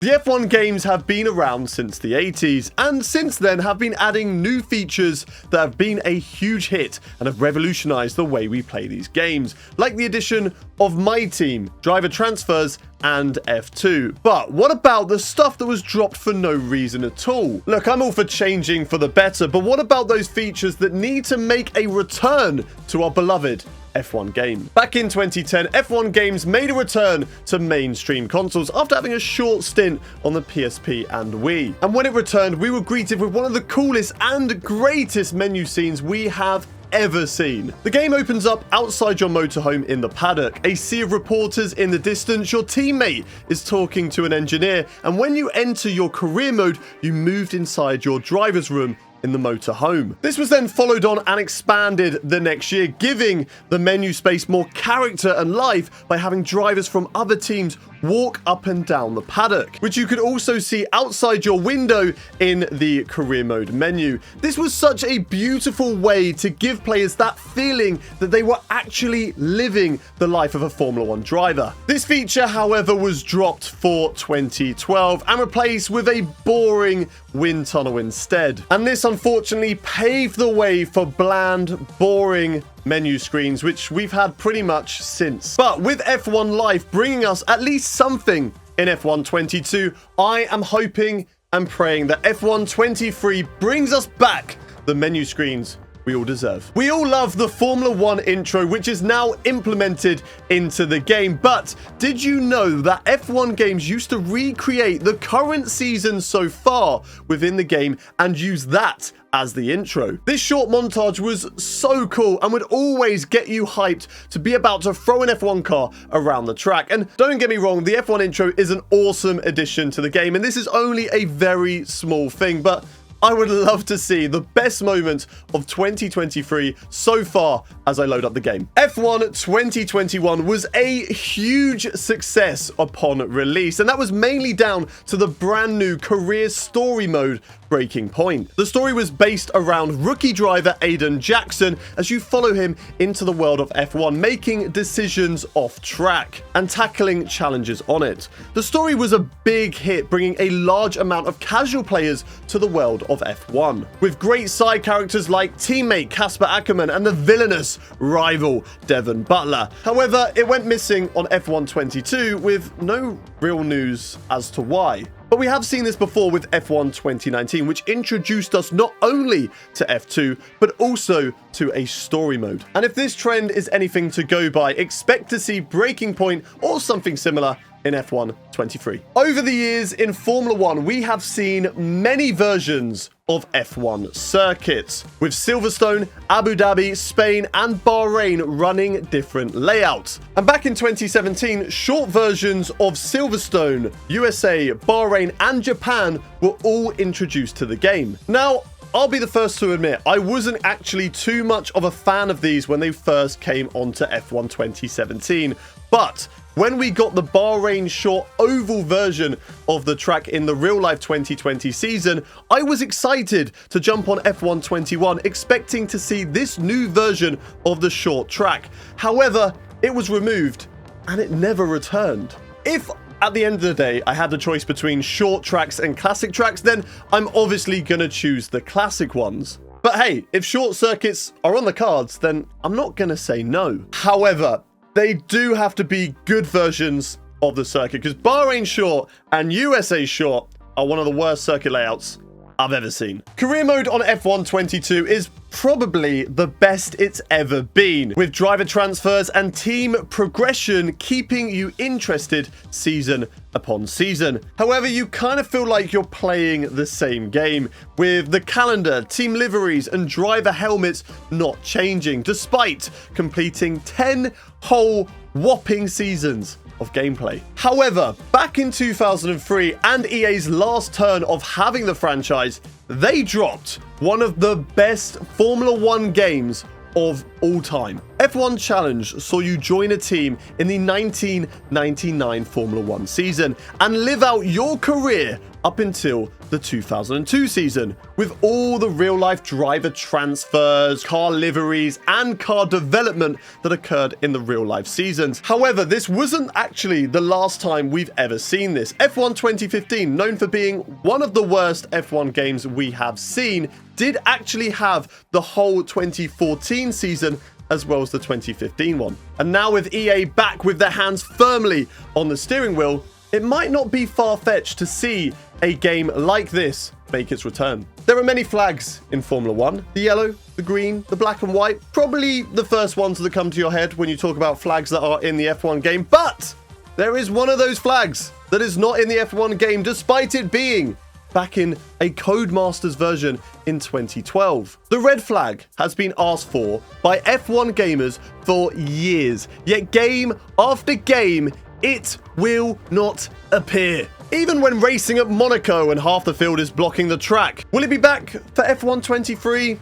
The F1 games have been around since the 80s, and since then have been adding new features that have been a huge hit and have revolutionized the way we play these games, like the addition of My Team, driver transfers, and F2. But what about the stuff that was dropped for no reason at all? Look, I'm all for changing for the better, but what about those features that need to make a return to our beloved F1 game? Back in 2010, F1 games made a return to mainstream consoles after having a short stint on the PSP and Wii. And when it returned, we were greeted with one of the coolest and greatest menu scenes we have ever seen. The game opens up outside your motorhome in the paddock. A sea of reporters in the distance, your teammate is talking to an engineer, and when you enter your career mode, you moved inside your driver's room in the motorhome. This was then followed on and expanded the next year, giving the menu space more character and life by having drivers from other teams walk up and down the paddock, which you could also see outside your window in the career mode menu. This was such a beautiful way to give players that feeling that they were actually living the life of a Formula 1 driver. This feature, however, was dropped for 2012 and replaced with a boring wind tunnel instead. And this unfortunately paved the way for bland, boring menu screens, which we've had pretty much since. But with F1 Life bringing us at least something in F1 22, I am hoping and praying that F1 23 brings us back the menu screens we all deserve. We all love the Formula 1 intro, which is now implemented into the game, but did you know that F1 games used to recreate the current season so far within the game and use that as the intro? This short montage was so cool and would always get you hyped to be about to throw an F1 car around the track. And don't get me wrong, the F1 intro is an awesome addition to the game, and this is only a very small thing, but I would love to see the best moment of 2023 so far as I load up the game. F1 2021 was a huge success upon release, and that was mainly down to the brand new career story mode, Breaking Point. The story was based around rookie driver Aiden Jackson as you follow him into the world of F1, making decisions off track and tackling challenges on it. The story was a big hit, bringing a large amount of casual players to the world of F1, with great side characters like teammate Casper Ackerman and the villainous rival Devon Butler. However, it went missing on F1 22 with no real news as to why. But we have seen this before with F1 2019, which introduced us not only to F2, but also to a story mode. And if this trend is anything to go by, expect to see Breaking Point or something similar in F1 23. Over the years in Formula 1, we have seen many versions of F1 circuits, with Silverstone, Abu Dhabi, Spain, and Bahrain running different layouts. And back in 2017, short versions of Silverstone, USA, Bahrain, and Japan were all introduced to the game. Now, I'll be the first to admit, I wasn't actually too much of a fan of these when they first came onto F1 2017, but when we got the Bahrain short oval version of the track in the real-life 2020 season, I was excited to jump on F1 21, expecting to see this new version of the short track. However, it was removed, and it never returned. If at the end of the day, I had the choice between short tracks and classic tracks, then I'm obviously going to choose the classic ones. But hey, if short circuits are on the cards, then I'm not going to say no. However, they do have to be good versions of the circuit, because Bahrain short and USA short are one of the worst circuit layouts I've ever seen. Career mode on F1 22 is probably the best it's ever been, with driver transfers and team progression keeping you interested season upon season. However, you kind of feel like you're playing the same game, with the calendar, team liveries, and driver helmets not changing, despite completing 10 whole whopping seasons of gameplay. However, back in 2003 and EA's last turn of having the franchise, they dropped one of the best Formula 1 games of all time. F1 Challenge saw you join a team in the 1999 Formula 1 season and live out your career up until the 2002 season, with all the real-life driver transfers, car liveries, and car development that occurred in the real-life seasons. However, this wasn't actually the last time we've ever seen this. F1 2015, known for being one of the worst F1 games we have seen, did actually have the whole 2014 season as well as the 2015 one. And now with EA back with their hands firmly on the steering wheel, it might not be far-fetched to see a game like this make its return. There are many flags in Formula 1. The yellow, the green, the black and white. Probably the first ones that come to your head when you talk about flags that are in the F1 game. But there is one of those flags that is not in the F1 game, despite it being back in a Codemasters version in 2012. The red flag has been asked for by F1 gamers for years, yet game after game, it will not appear. Even when racing at Monaco and half the field is blocking the track. Will it be back for F1 23?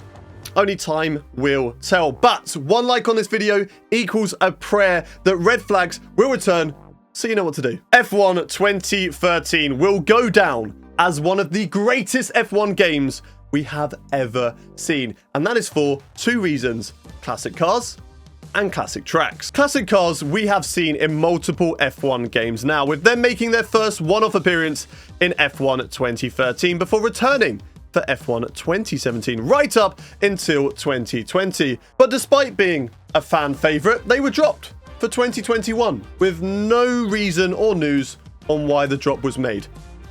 Only time will tell. But one like on this video equals a prayer that red flags will return, so you know what to do. F1 2013 will go down as one of the greatest F1 games we have ever seen. And that is for two reasons: classic cars and classic tracks. Classic cars we have seen in multiple F1 games now, with them making their first one-off appearance in F1 2013 before returning for F1 2017 right up until 2020. But despite being a fan favorite, they were dropped for 2021 with no reason or news on why the drop was made.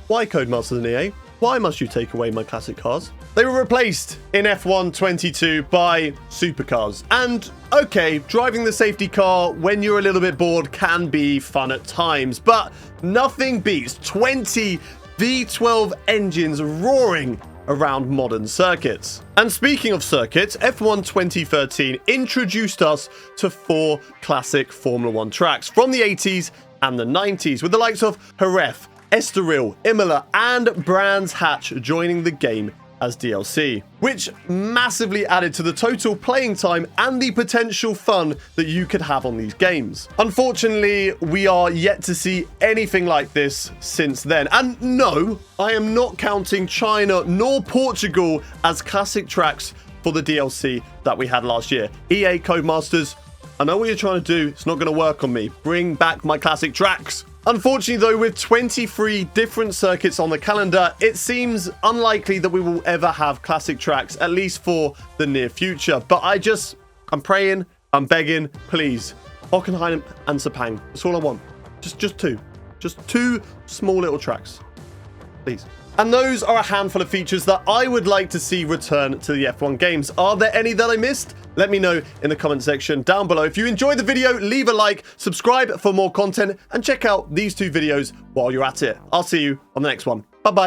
Why, Codemasters and EA? Why must you take away my classic cars? They were replaced in F1 22 by supercars. And okay, driving the safety car when you're a little bit bored can be fun at times, but nothing beats 20 V12 engines roaring around modern circuits. And speaking of circuits, F1 2013 introduced us to 4 classic Formula 1 tracks from the 80s and the 90s, with the likes of Jerez, Estoril, Imola, and Brands Hatch joining the game as DLC, which massively added to the total playing time and the potential fun that you could have on these games. Unfortunately, we are yet to see anything like this since then. And no, I am not counting China nor Portugal as classic tracks for the DLC that we had last year. EA Codemasters, I know what you're trying to do. It's not going to work on me. Bring back my classic tracks. Unfortunately, though, with 23 different circuits on the calendar, it seems unlikely that we will ever have classic tracks, at least for the near future. But I'm praying, I'm begging, please. Hockenheim and Sepang. That's all I want. Just two. Just 2 small little tracks. Please. And those are a handful of features that I would like to see return to the F1 games. Are there any that I missed? Let me know in the comment section down below. If you enjoyed the video, leave a like, subscribe for more content, and check out these 2 videos while you're at it. I'll see you on the next one. Bye-bye.